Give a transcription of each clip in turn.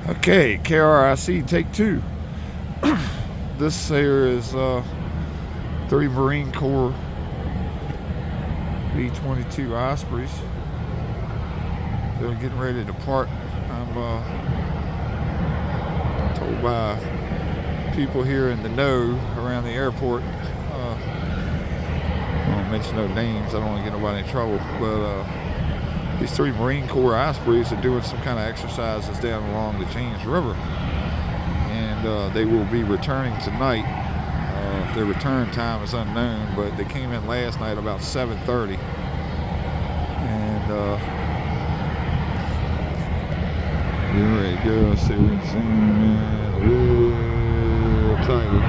Okay, KRIC, take two. This here is 3 Marine Corps V22 Ospreys. They're getting ready to depart. I'm told by people here in the know around the airport. I won't mention no names. I don't want to get nobody in trouble. But these 3 Marine Corps Ospreys are doing some kind of exercises down along the James River, and they will be returning tonight. Their return time is unknown, but they came in last night about 7:30, and getting ready to go. See what's in a little tighter.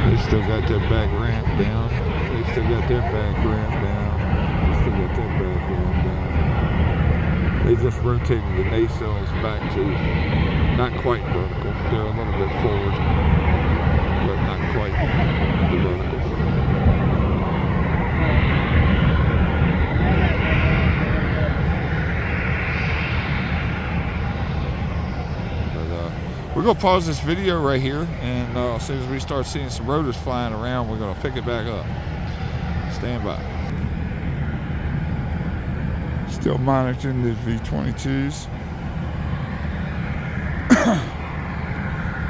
They still got that back ramp down. They still got that back ramp down. They still got that back ramp down. They just rotated the nacelles back to not quite vertical. They're a little bit forward, but not quite the vertical. We're going to pause this video right here, and as soon as we start seeing some rotors flying around, we're going to pick it back up. Stand by. Still monitoring the V22s.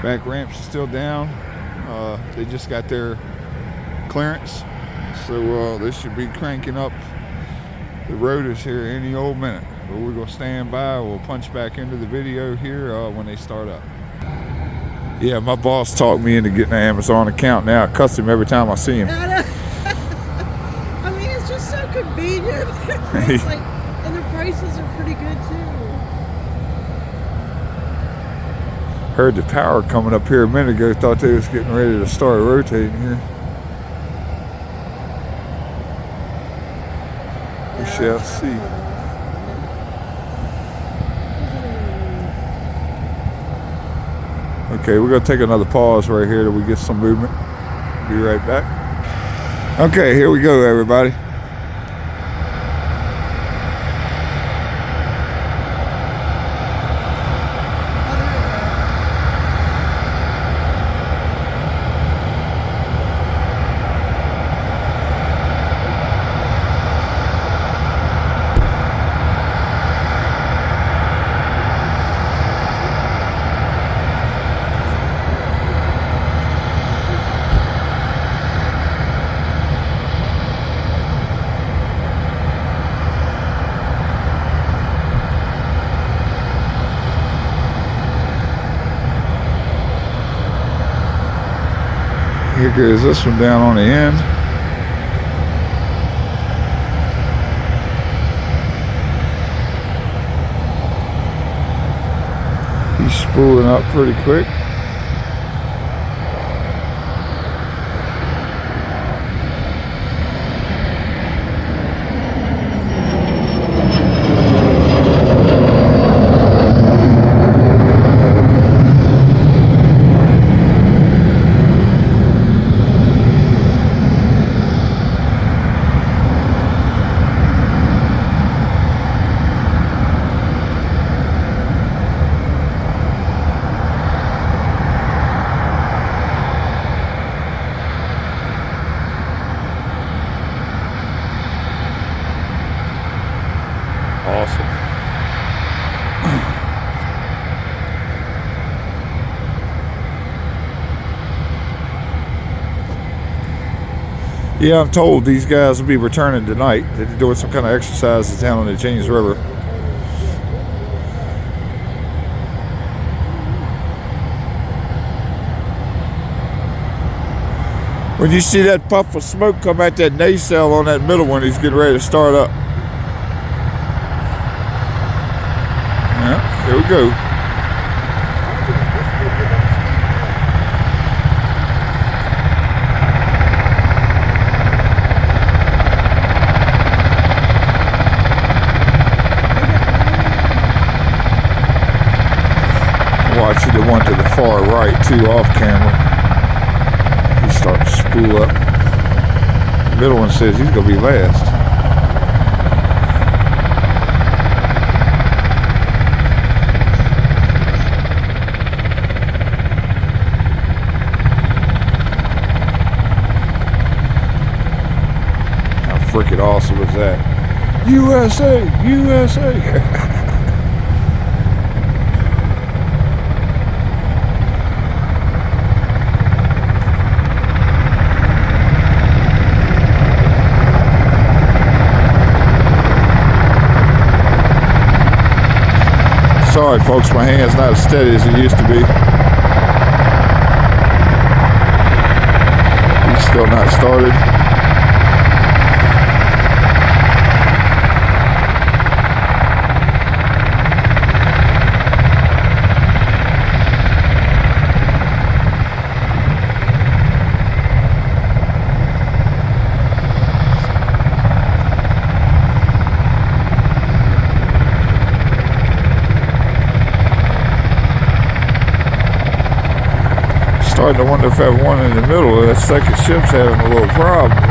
Back ramps are still down. They just got their clearance, so they should be cranking up the rotors here any old minute. But we're going to stand by. We'll punch back into the video here when they start up. Yeah, my boss talked me into getting an Amazon account now. I cuss him every time I see him. I mean, it's just so convenient. It's like, and the prices are pretty good too. Heard the power coming up here a minute ago. Thought they was getting ready to start rotating here. We shall see. Okay, we're going to take another pause right here till we get some movement. Be right back. Okay, here we go, everybody. Here goes this one down on the end. He's spooling up pretty quick. Awesome. Yeah, I'm told these guys will be returning tonight. They're doing some kind of exercises down on the James River. When you see that puff of smoke come out that nacelle on that middle one, he's getting ready to start up. Here we go. Watching the one to the far right too off camera. He's starting to spool up. The middle one says he's going to be last. USA, USA. Sorry folks, my hand's not as steady as it used to be. He's still not started. Starting to wonder if that one in the middle of that second ship's having a little problem.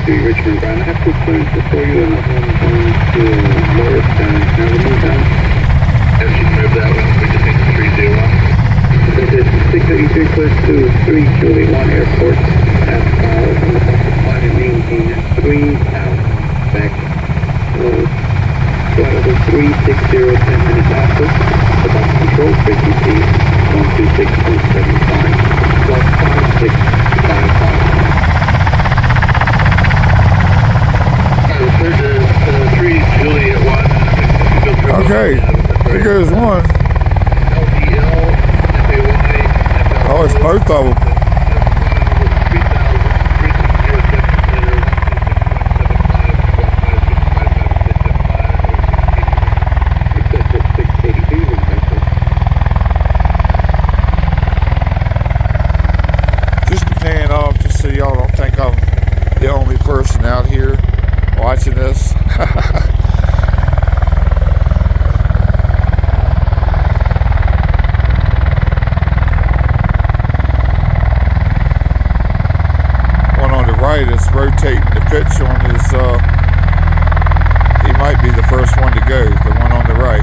Richmond, Brown. I have two planes before you and I'm going to lower it down. Now we move down. As you move that one, we just need to 301. This is 683 clear to 3 Julie 1 airport. At line and maintain 3 out. Back. Flight level 360, 10 minutes after. About control frequency 126.75. Flight 5655. Okay, here goes one. Oh, it's both of them. Just to pan off, just so y'all don't think I'm the only person out here watching this. Is rotating the pitch on his, he might be the first one to go, the one on the right.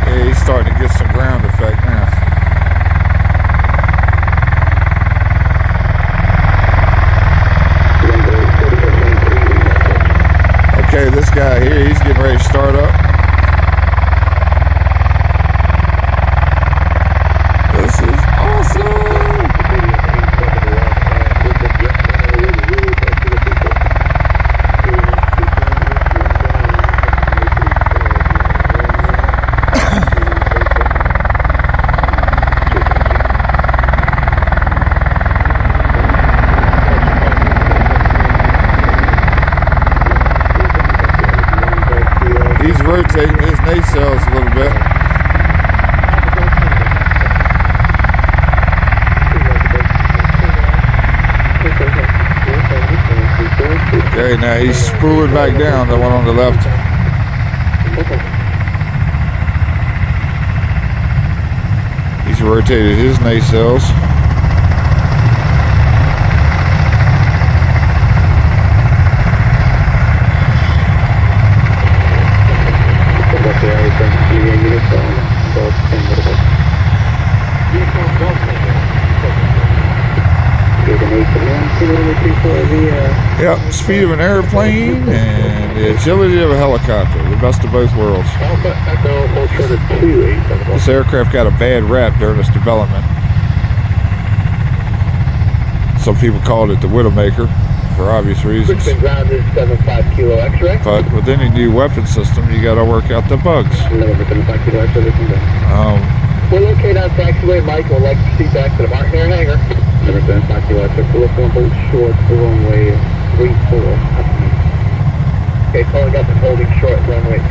Yeah, he's starting to get some ground effect now. Okay, this guy here, he's getting ready to start up. This is awesome! He's rotating his nacelles a little bit. Okay, now he's spooling back down, the one on the left. He's rotated his nacelles. Yep, speed of an airplane and the agility of a helicopter. The best of both worlds. This aircraft got a bad rap during its development. Some people called it the Widowmaker. for obvious reasons. Richmond ground is 75 kilo X-ray. But with any new weapon system, you got to work out the bugs. 75 kilo X-ray, we're located on taxiway. Mike will like to proceed back to the Martin Air hangar. 75 kilo X-ray, pull up 1 boat short, runway 34. Okay, calling up and holding short, runway 34.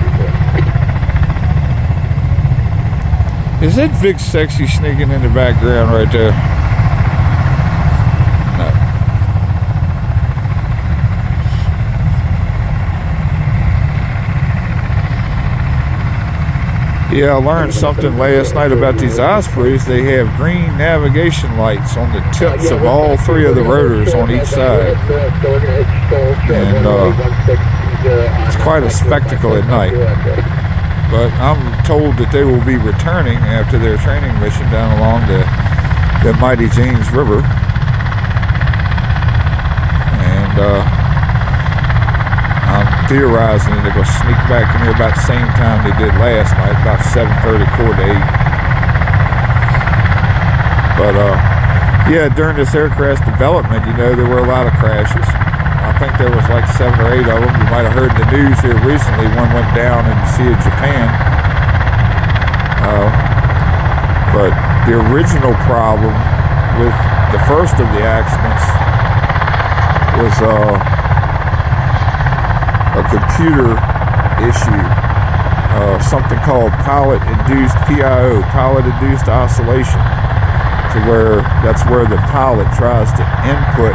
Is that Vic Sexy sneaking in the background right there? No. Yeah, I learned something last night about these Ospreys. They have green navigation lights on the tips of all 3 of the rotors on each side. And it's quite a spectacle at night. But I'm told that they will be returning after their training mission down along the mighty James River. And I'm theorizing that they're going to sneak back in here about the same time they did last night, about 7:30, quarter to 8. But yeah, during this aircraft development, you know, there were a lot of crashes. I think there was like 7 or 8 of them. You might have heard in the news here recently, one went down in the Sea of Japan. But the original problem with the first of the accidents was a computer issue, something called pilot-induced PIO, pilot-induced oscillation, to where that's where the pilot tries to input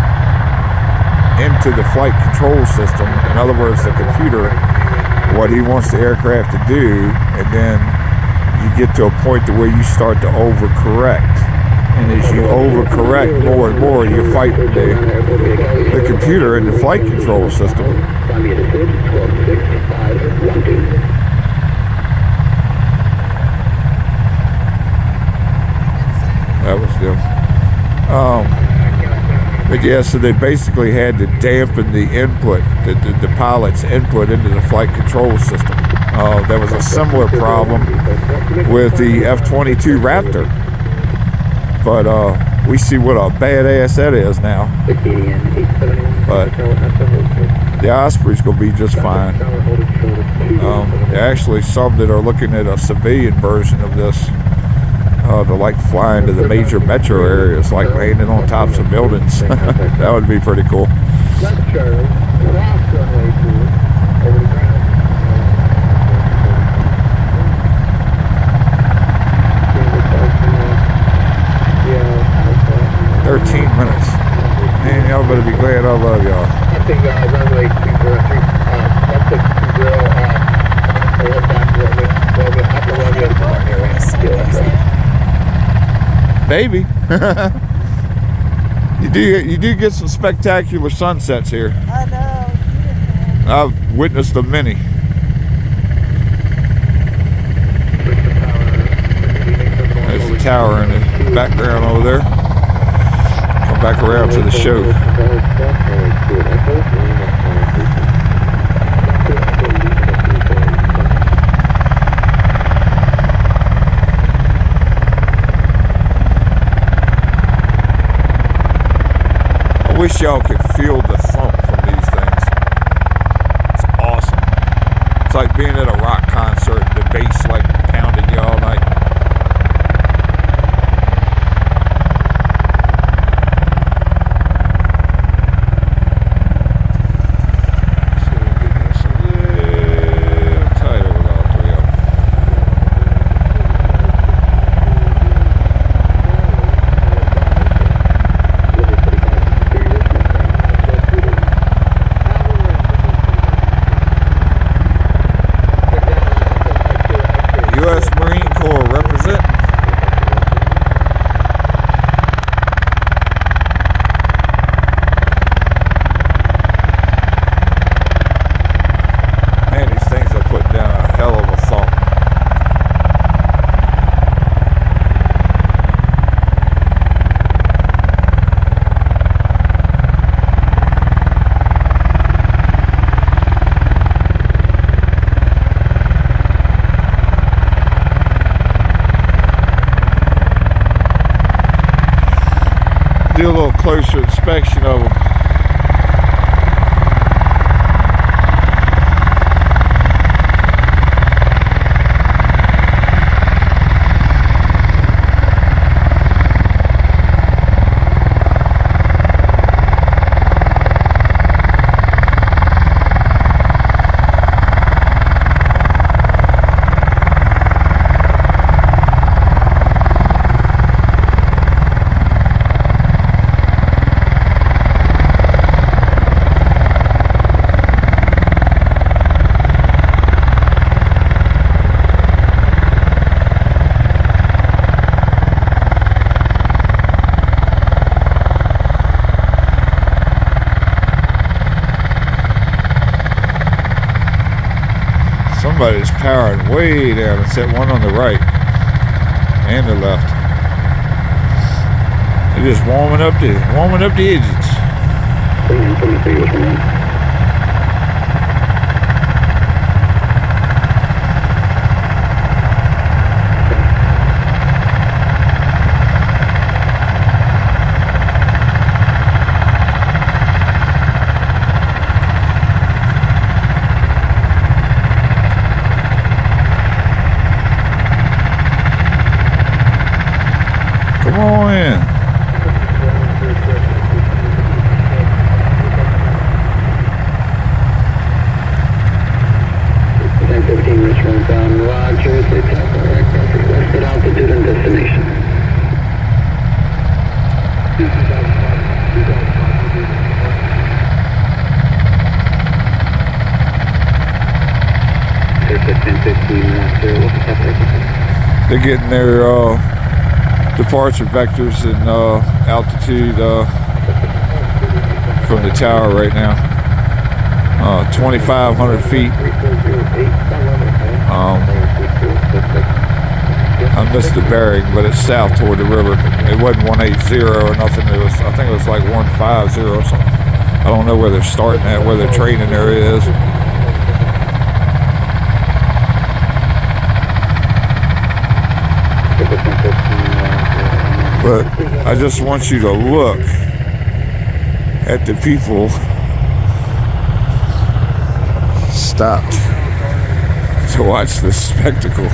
into the flight control system, in other words the computer, what he wants the aircraft to do, and then you get to a point to where you start to overcorrect, and as you overcorrect more and more, you're fighting the computer and the flight control system. That was them. But yeah, so they basically had to dampen the input, the pilot's input into the flight control system. There was a similar problem with the F-22 Raptor. But we see what a badass that is now. But the Osprey's going to be just fine. There are actually some that are looking at a civilian version of this. To like fly into the major metro areas, like landing on tops of buildings. That would be pretty cool. 13 minutes. Man, y'all better be glad I love y'all. I think runway 203, Maybe. You do get some spectacular sunsets here. I know. I've witnessed a many. There's the tower in the background over there. Come back around to the show. I wish y'all could feel the thump from these things. It's awesome. It's like being at a rock concert, the bass like pounding you all night. Do a little closer inspection of them. powering way down. It's that one on the right and the left. They're just warming up the engines. Come on in. 1015 Richmond bound, Roger, 6 aircraft requested altitude and destination. They're getting their departure vectors and altitude from the tower right now. 2,500 feet. I missed the bearing, but it's south toward the river. It wasn't 180 or nothing. It was, I think it was like 150 or something. I don't know where they're starting at, where their training area is. But I just want you to look at the people stopped to watch this spectacle.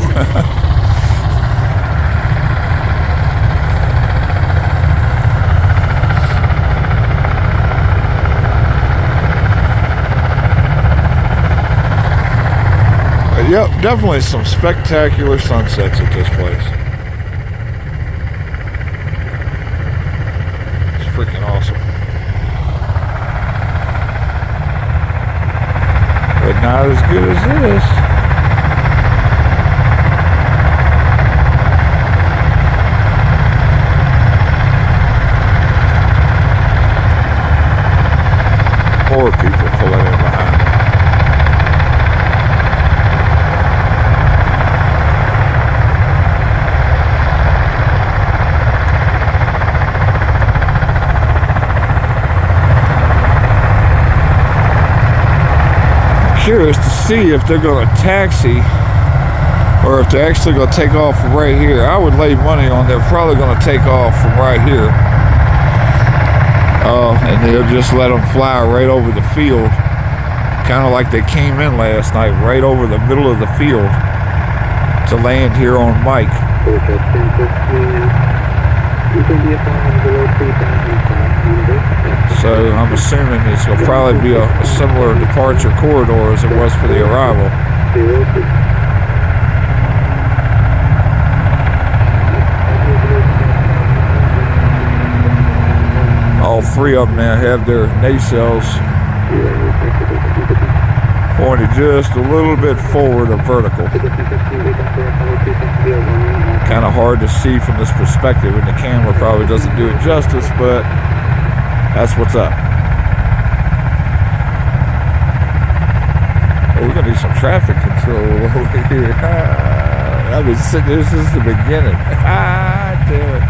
But yep, definitely some spectacular sunsets at this place. It's freaking awesome. But not as good as this. Poor people pulling in behind me. Curious to see if they're going to taxi or if they're actually going to take off from right here. I would lay money on they're probably going to take off from right here. And they'll just let them fly right over the field. Kind of like they came in last night, right over the middle of the field to land here on Mike. So I'm assuming it's going to probably be a similar departure corridor as it was for the arrival. All three of them now have their nacelles pointed just a little bit forward of vertical. Kind of hard to see from this perspective, and the camera probably doesn't do it justice, but that's what's up. Oh, we're gonna need some traffic control over here. I've been sitting there since the beginning. Damn it.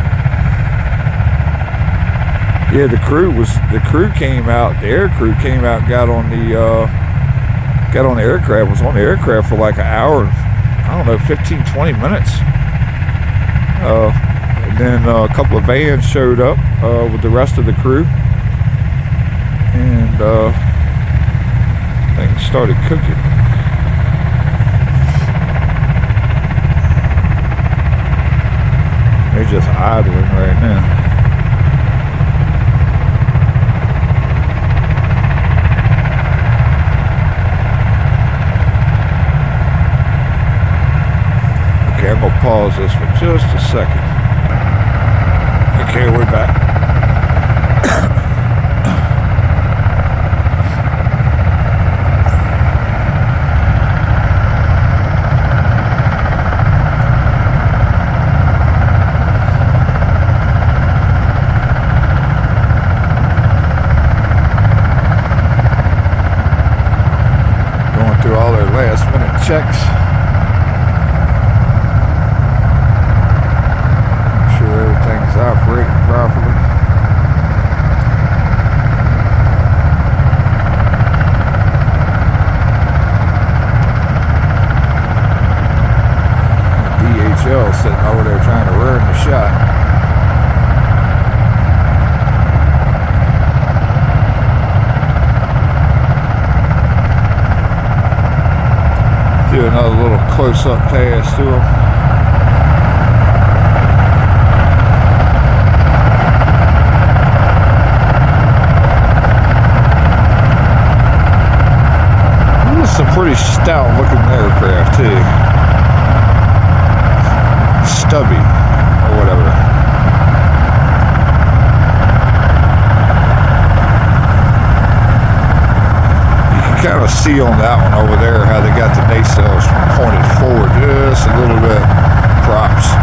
Yeah, the crew came out, the air crew came out and got on the aircraft, was on the aircraft for like an hour, I don't know, 15-20 minutes. And then a couple of vans showed up with the rest of the crew, and things started cooking. They're just idling right now. Okay, I'm gonna pause this for just a second. Okay, we're back. Going through all their last minute checks. shells sitting over there trying to ruin the shot. Do another little close-up pass to them. Some pretty stout looking aircraft too. Stubby or whatever. You can kind of see on that one over there how they got the nacelles pointed forward just a little bit. Props.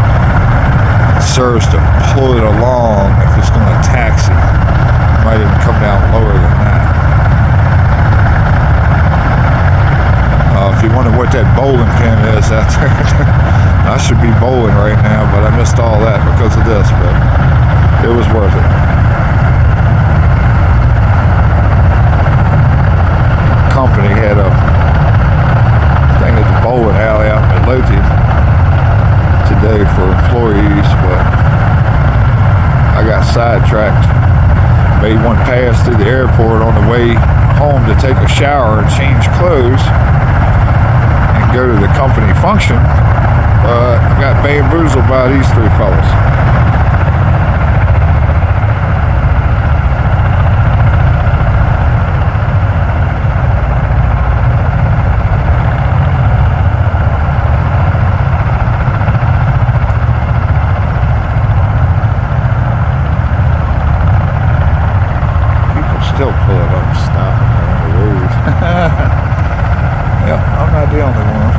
It serves to pull it along if it's going to taxi. It might even come down lower than that. If you wonder what that bowling pin is out there, I should be bowling right now, but I missed all that because of this, but it was worth it. Company had a thing at the bowling alley out in Midlothian today for employees, but I got sidetracked. Made one pass through the airport on the way home to take a shower and change clothes. Go to the company function, but I got bamboozled by these three fellas. People still pulling up and stopping on the road. Yep, I'm not the only one.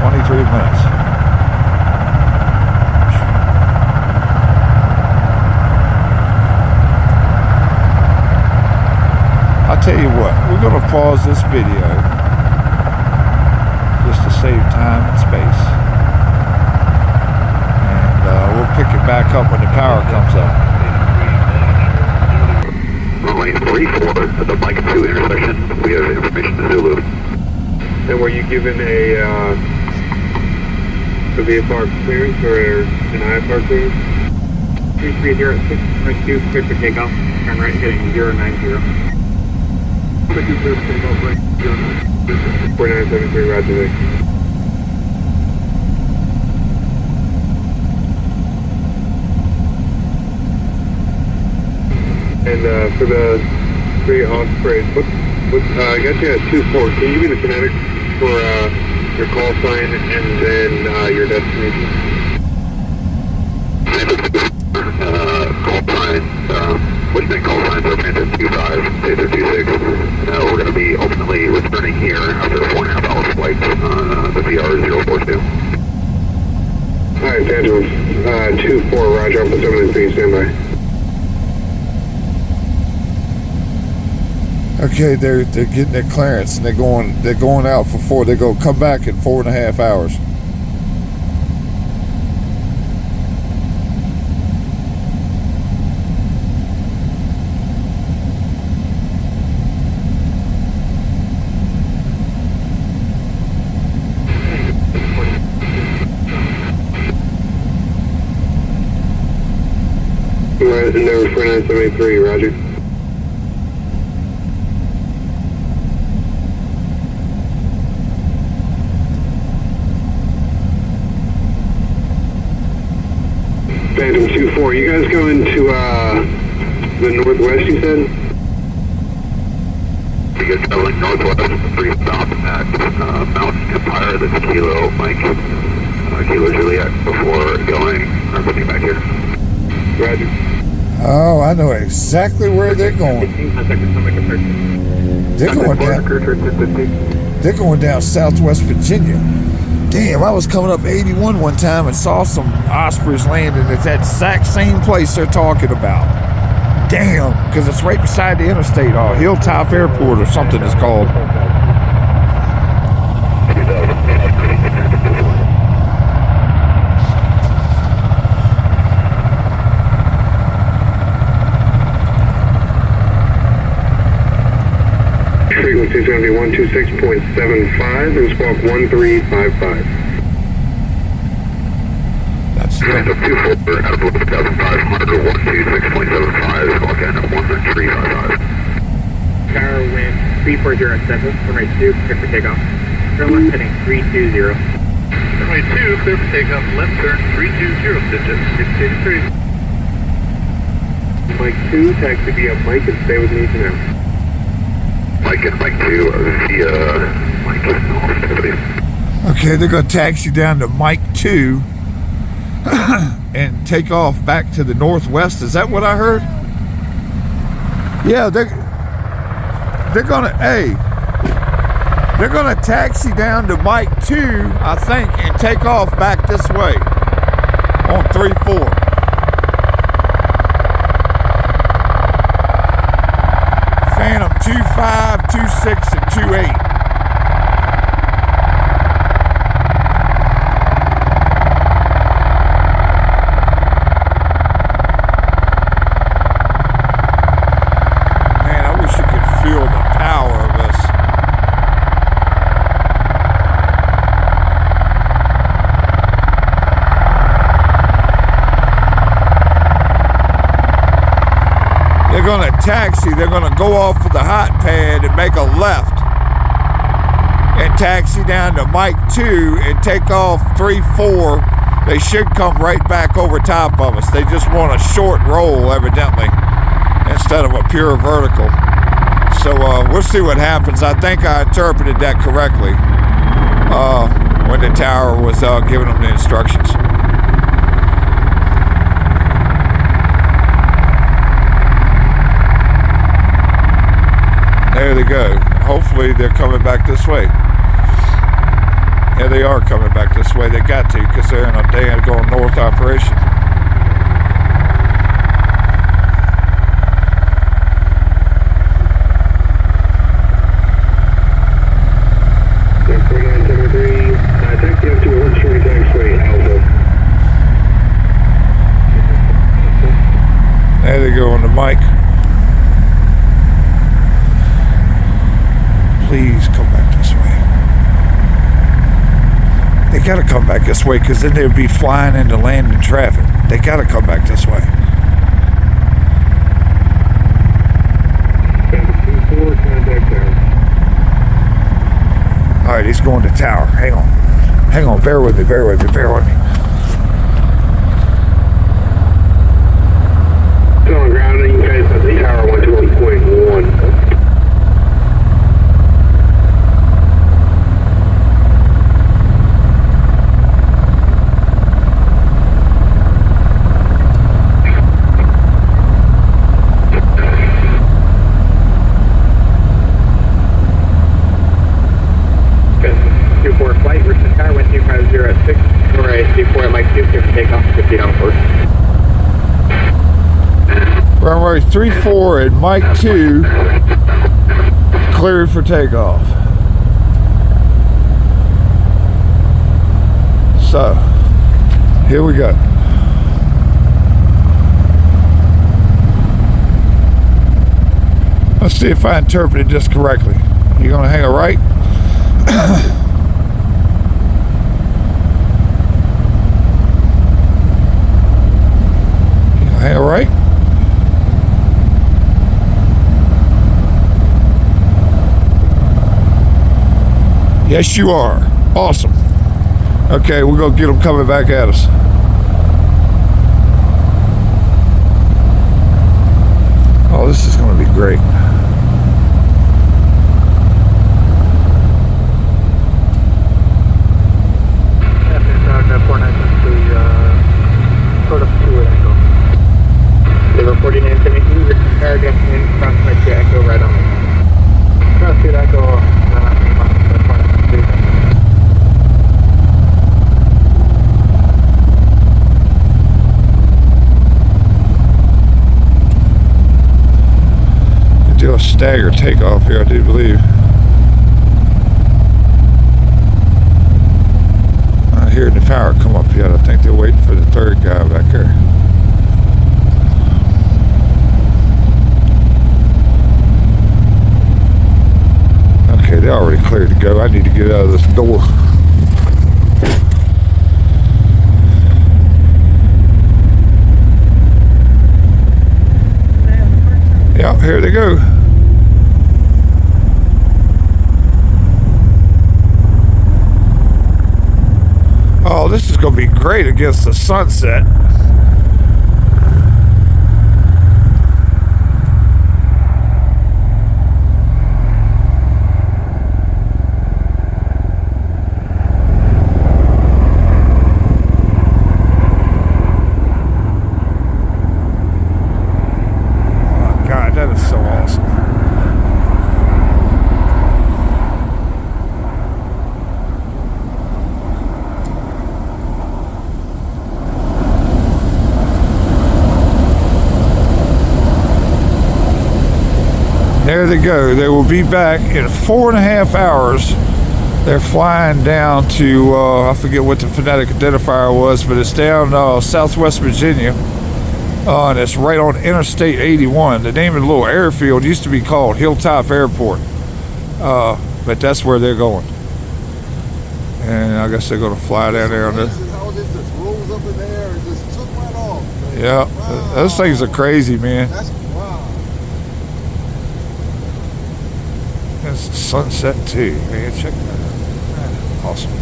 23 minutes. I'll tell you what, we're going to pause this video just to save time and space. And we'll pick it back up when the power comes up. Runway 34 at the Mike 2 intersection. We have information to Zulu. And were you given a VFR clearance or an IFR clearance? 330 at 6.2, clear for takeoff. Turn right heading 090. 4973, roger that. And for the three Ospreys, I got you at 2-4. Can you give me the kinetic for your call sign and then your destination? Call sign, what do you think call signs are? Phantom 25, Taser 26. We're going to be ultimately returning here after a 4.5 hour flight on the VR 042. Alright, Phantom 2-4, roger, up to 793, standby. Okay, they're getting their clearance and they're going out for 4. They're going to come back in 4.5 hours. Endeavor 4973, roger. Phantom 2-4, you guys going to the northwest, you said? We get traveling northwest, 3 stop at Mountain Empire, that's Kilo Mike, Kilo Juliet, before going, or putting back here. Roger. Oh, I know exactly where they're going. They're going down Southwest Virginia. Damn, I was coming up 81 one time and saw some Ospreys landing at that exact same place they're talking about. Damn, because it's right beside the interstate, Hilltop Airport or something it's called. Frequency 71 126.75 and squawk 1355. That's the Up 24 out of 11,500, 126.75, squawk in at 1355. Tower wind 3407, runway 2, clear for takeoff. Turn left heading 320. Runway 2, clear for takeoff, left turn 320, digits 683. Mike 2, taxi via Mike and stay with me for now. Mike and Mike 2 via Mike and activity. Okay, they're going to taxi down to Mike 2 and take off back to the northwest. Is that what I heard? Yeah, they're gonna they're gonna taxi down to Mike 2, I think, and take off back this way on 3-4. Phantom 25, 26, and 28. Man, I wish you could feel the power of this. They're going to taxi. They're going to go off of the hot pad and make a left and taxi down to Mike 2 and take off 3-4. They should come right back over top of us. They just want a short roll, evidently, instead of a pure vertical. So we'll see what happens. I think I interpreted that correctly when the tower was giving them the instructions. There they go. Hopefully they're coming back this way. Yeah, they are coming back this way. They got to, because they're in a day going north operation. Taxi up to Orange Street Taxiway, Alpha. There they go on the mic. Please come back this way. They gotta come back this way, because then they'll be flying into landing traffic. They gotta come back this way. 24, contact tower. All right, he's going to tower. Hang on. Hang on. Bear with me. Bear with me. Bear with me. Still on ground, and you guys have the tower 121.1. Flight, Richmond Tower, wind 250 at 6, runway 24 at Mike 2, clear for takeoff, 50 down course. Runway 34 at Mike 2, cleared for takeoff. So, here we go. Let's see if I interpreted this correctly. You gonna hang a right? Hang a right? Yes, you are. Awesome. Okay, we're gonna get them coming back at us. Oh, this is gonna be great. Sort of to an angle. They were 49 72, Richmond Tower, destination, cross my 2 echo right on me. Cross 2 echo, Do a stagger takeoff here, I do believe. Not hearing the power come up yet. I think they're waiting for the third guy back here. Okay, they're already cleared to go. I need to get out of this door. Yep, here they go. Oh, this is going to be great against the sunset. There they go. They will be back in 4.5 hours. They're flying down to, I forget what the phonetic identifier was, but it's down southwest Virginia. And it's right on Interstate 81. The name of the little airfield used to be called Hilltop Airport. But that's where they're going. And I guess they're going to fly down there on this. Yeah, wow. Those things are crazy, man. It's sunset too, man. Check that out. Awesome.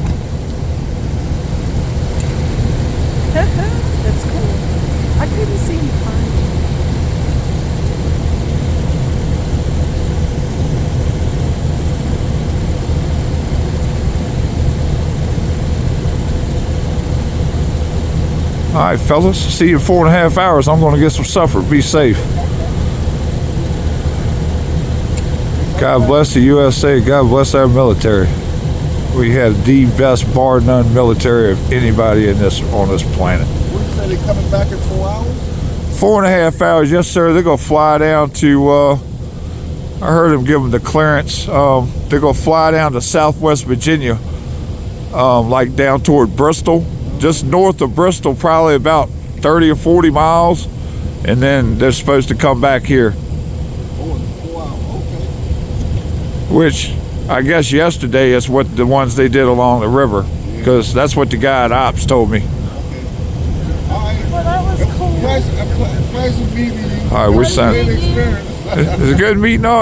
That's cool. I couldn't see him fine. All right, fellas. See you in 4.5 hours. I'm going to get some supper. Be safe. God bless the USA. God bless our military. We have the best, bar none, military of anybody on this planet. What did you say? They're coming back in 4 hours? 4.5 hours, yes, sir. They're gonna fly down to. I heard them give them the clearance. They're gonna fly down to Southwest Virginia, like down toward Bristol, just north of Bristol, probably about 30 or 40 miles, and then they're supposed to come back here. Which I guess yesterday is what the ones they did along the river, because that's what the guy at Ops told me. Well, that was cool. Pleasure meeting you. All right, we're signing. It's a good meeting all